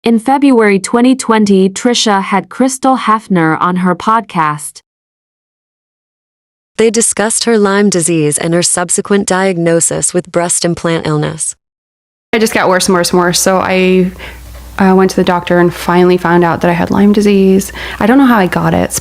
In February 2020, Trisha had Crystal Hafner on her podcast. They discussed her Lyme disease and her subsequent diagnosis with breast implant illness. It just got worse and worse and worse, so I went to the doctor and finally found out that I had Lyme disease. I don't know how I got it.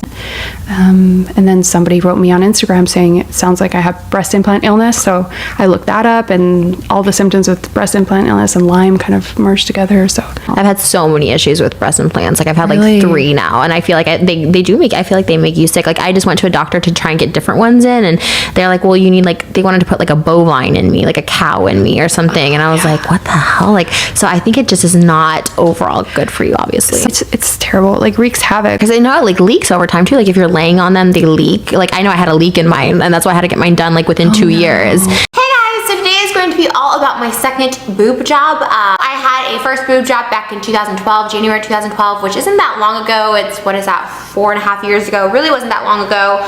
And then somebody wrote me on Instagram saying it sounds like I have breast implant illness. So I looked that up, and all the symptoms with breast implant illness and Lyme kind of merged together. So I've had so many issues with breast implants. Like I've had Really? like 3 now, and I feel like I feel like they make you sick. Like I just went to a doctor to try and get different ones in, and they're like, well, you need they wanted to put like a bovine in me, like a cow in me or something. And I was like, what the hell? Like, so I think it just is not overall good for you, obviously. it's terrible. Like wreaks havoc. Because I know it like leaks over time too. Like if you're laying on them, they leak. Like I know I had a leak in mine, and that's why I had to get mine done like within 2 years. Hey guys, so today is going to be all about my second boob job. I had a first boob job back in 2012, January 2012, which isn't that long ago. It's, what is that, 4.5 years ago. Really wasn't that long ago.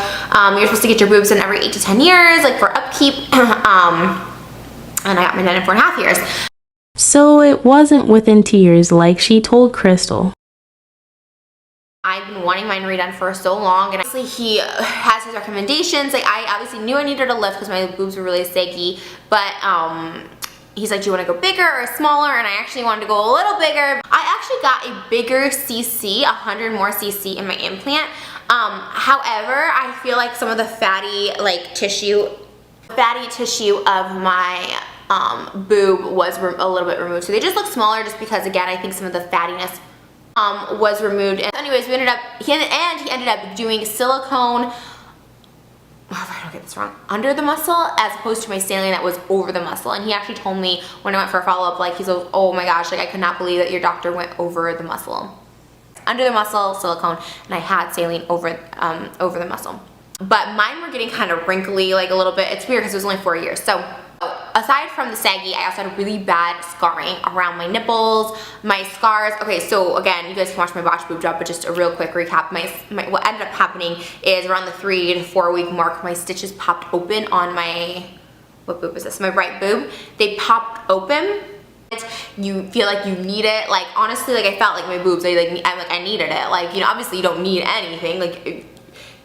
You're supposed to get your boobs done every 8 to 10 years, like for upkeep. And I got mine done in 4.5 years. So it wasn't within 2 years like she told Crystal. I've been wanting mine redone for so long, and obviously he has his recommendations. Like I obviously knew I needed a lift because my boobs were really saggy, but he's like, do you want to go bigger or smaller? And I actually wanted to go a little bigger. I actually got a bigger CC, 100 more CC in my implant. However, I feel like some of the fatty tissue of my boob was a little bit removed. So they just look smaller just because, again, I think some of the fattiness was removed. And anyways, he ended up doing silicone, if I don't get this wrong, under the muscle as opposed to my saline that was over the muscle. And he actually told me when I went for a follow-up, like, he's like, oh my gosh, like I could not believe that your doctor went over the muscle. Under the muscle, silicone, and I had saline over the muscle. But mine were getting kind of wrinkly, like a little bit. It's weird because it was only 4 years. So aside from the saggy, I also had really bad scarring around my nipples, my scars. Okay, so again, you guys can watch my botched boob job, but just a real quick recap. What ended up happening is around the 3 to 4 week mark, my stitches popped open on my, what boob is this? My right boob. They popped open. You feel like you need it. Like honestly, like I felt like my boobs, I needed it. Like, you know, obviously you don't need anything. Like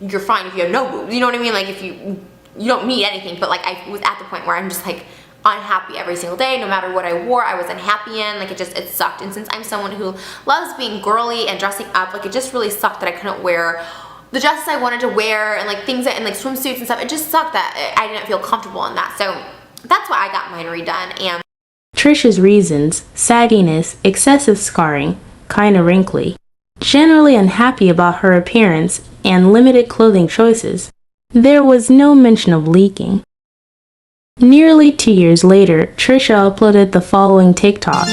you're fine if you have no boobs. You know what I mean? Like if you don't need anything, but like I was at the point where I'm just like unhappy every single day. No matter what I wore, I was unhappy in. Like it sucked. And since I'm someone who loves being girly and dressing up, like it just really sucked that I couldn't wear the dresses I wanted to wear and like things and like swimsuits and stuff. It just sucked that I didn't feel comfortable in that. So that's why I got mine redone. And Trisha's reasons: sagginess, excessive scarring, kinda wrinkly, generally unhappy about her appearance, and limited clothing choices. There was no mention of leaking. Nearly 2 years later, Trisha uploaded the following TikTok.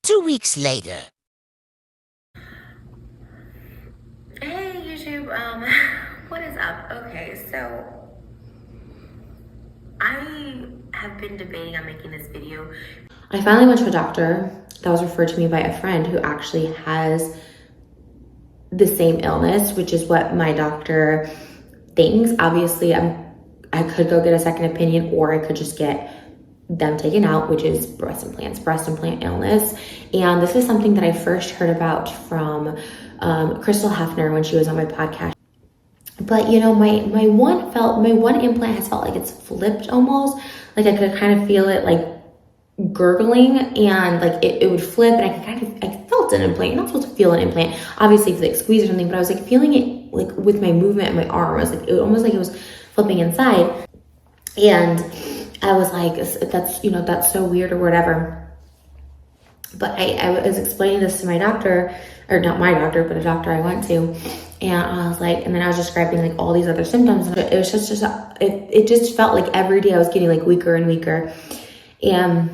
Two weeks later. hey YouTube, what is up? Okay, so I have been debating on making this video. I finally went to a doctor that was referred to me by a friend who actually has the same illness, which is what my doctor thinks. Obviously, I could go get a second opinion, or I could just get them taken out, which is breast implant illness. And this is something that I first heard about from Crystal Hafner when she was on my podcast. But you know, my one implant has felt like it's flipped almost. Like I could kind of feel it like gurgling, and like it would flip, and I felt an implant. You're not supposed to feel an implant, obviously, if you like squeeze or something, but I was like feeling it like with my movement in my arm. I was like, it almost like it was flipping inside. And I was like, that's so weird or whatever. But I was explaining this to my doctor, or not my doctor, but a doctor I went to. And I was like, and then I was describing like all these other symptoms. And it was it just felt like every day I was getting like weaker and weaker. And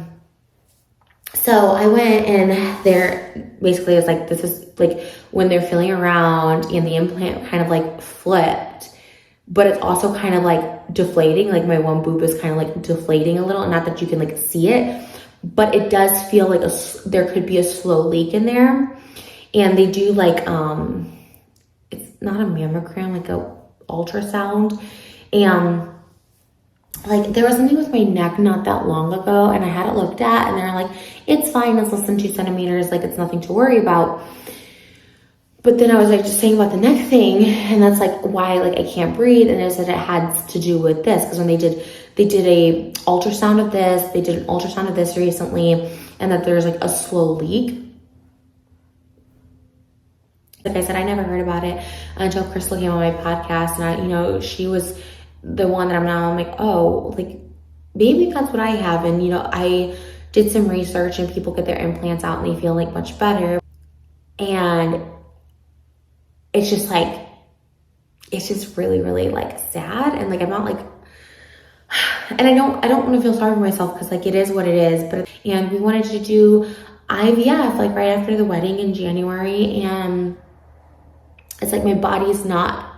so I went, and there basically it was like, this is like when they're feeling around and the implant kind of like flipped, but it's also kind of like deflating. Like my one boob is kind of like deflating a little, not that you can like see it, but it does feel like there could be a slow leak in there. And they do like, it's not a mammogram, like a ultrasound. And like there was something with my neck not that long ago, and I had it looked at, and they're like, it's fine, it's less than 2 centimeters, like it's nothing to worry about. But then I was like just saying about the neck thing, and that's like why like I can't breathe. And they said it had to do with this, because when they did a ultrasound of this, they did an ultrasound of this recently, and that there's like a slow leak. Like I said, I never heard about it until Crystal came on my podcast, and she was the one that I'm like, oh, like maybe that's what I have. And I did some research, and people get their implants out and they feel like much better. And it's just like, it's just really, really like sad. And like, I'm not like, and I don't want to feel sorry for myself, because like it is what it is. And we wanted to do IVF like right after the wedding in January. And it's like my body's not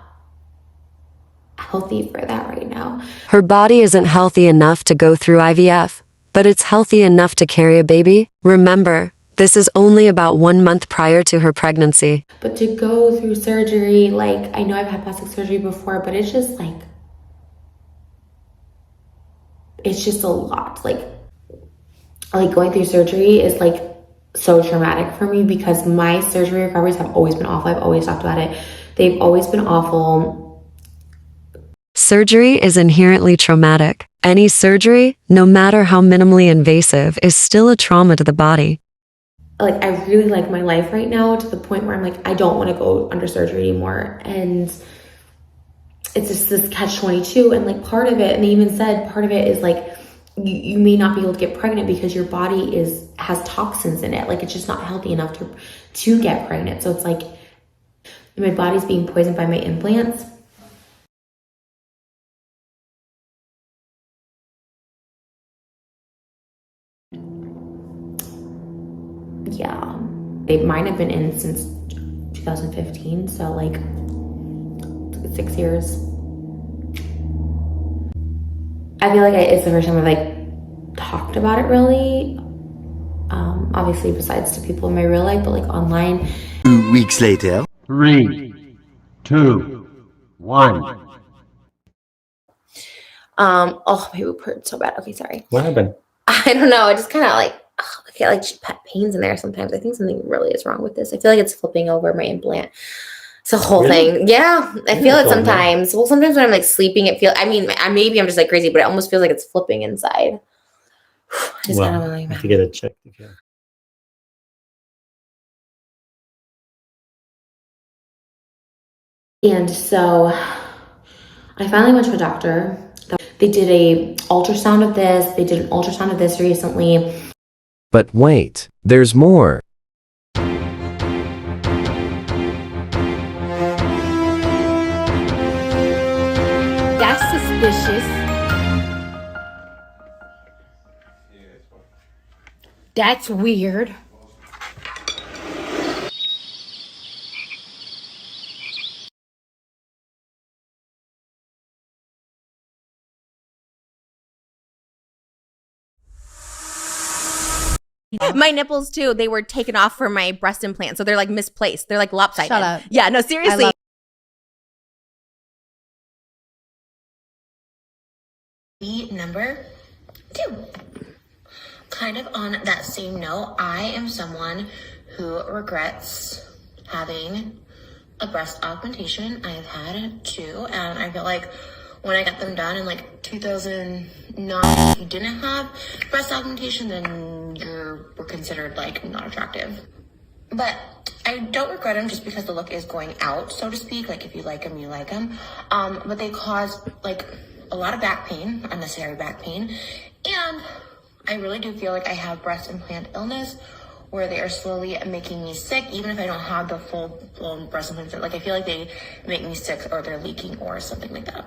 healthy for that right now. Her body isn't healthy enough to go through IVF, but it's healthy enough to carry a baby. Remember, this is only about 1 month prior to her pregnancy. But to go through surgery, like I know I've had plastic surgery before, but it's just like, it's just a lot. Like going through surgery is like so traumatic for me, because my surgery recoveries have always been awful. I've always talked about it. They've always been awful. Surgery is inherently traumatic. Any surgery, no matter how minimally invasive, is still a trauma to the body. Like I really like my life right now, to the point where I'm like, I don't want to go under surgery anymore. And it's just this catch-22. And like part of it, and they even said part of it is like, you may not be able to get pregnant because your body has toxins in it. Like it's just not healthy enough to get pregnant. So it's like my body's being poisoned by my implants. Yeah, they might have been in since 2015. So like 6 years. I feel like it's the first time I've like talked about it really. Obviously besides to people in my real life, but like online. 2 weeks later. 3, 2, 1. Oh, my boob hurt so bad. Okay, sorry. What happened? I don't know. I just kind of like, I get like pains in there sometimes. I think something really is wrong with this. I feel like it's flipping over my implant. It's a whole thing. Yeah, I feel it sometimes. Well, sometimes when I'm like sleeping, maybe I'm just like crazy, but it almost feels like it's flipping inside. I just kind of I have to get it checked again. And so I finally went to a doctor. They did a ultrasound of this. They did an ultrasound of this recently. But wait, there's more. That's suspicious. That's weird. My nipples too, they were taken off for my breast implant, so they're like misplaced. They're like lopsided. Shut up. Yeah, no, seriously. Number 2. Kind of on that same note, I am someone who regrets having a breast augmentation. I've had 2, and I feel like when I got them done in like 2009, if you didn't have breast augmentation, then you were considered like not attractive. But I don't regret them just because the look is going out, so to speak. Like if you like them, you like them. But they cause like a lot of back pain, unnecessary back pain. And I really do feel like I have breast implant illness, where they are slowly making me sick, even if I don't have the full-blown breast implants. Like I feel like they make me sick, or they're leaking or something like that.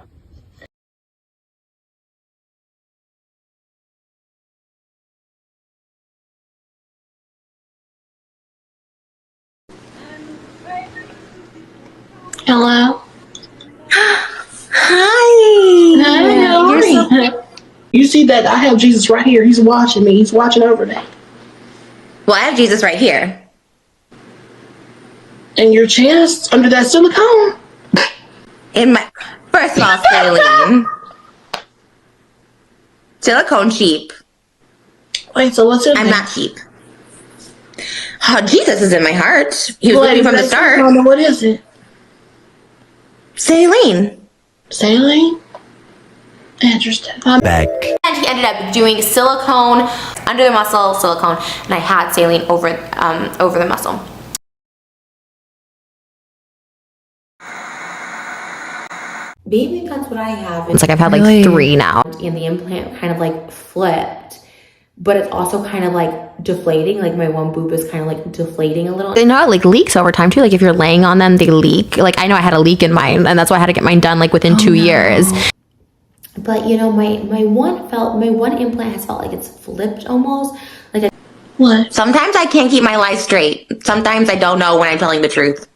Hello. Hi. Hi, how are you? You see that I have Jesus right here. He's watching me. He's watching over me. Well, I have Jesus right here. And your chest under that silicone? In my first of all, saline. Silicone cheap. Wait, so what's in I'm there? not cheap. Oh, Jesus is in my heart. He was with me from the start. I don't know, what is it? Saline. Saline? Interesting. Back. And he ended up doing silicone under the muscle, silicone, and I had saline over the muscle. Maybe that's what I have. It's like I've had like 3 now. And the implant kind of like flipped, but it's also kind of like deflating. Like my one boob is kind of like deflating a little. They know it like leaks over time too. Like if you're laying on them, they leak. Like I know I had a leak in mine, and that's why I had to get mine done like within 2 years. But you know, my one implant has felt like it's flipped almost. Like what? Sometimes I can't keep my lies straight. Sometimes I don't know when I'm telling the truth.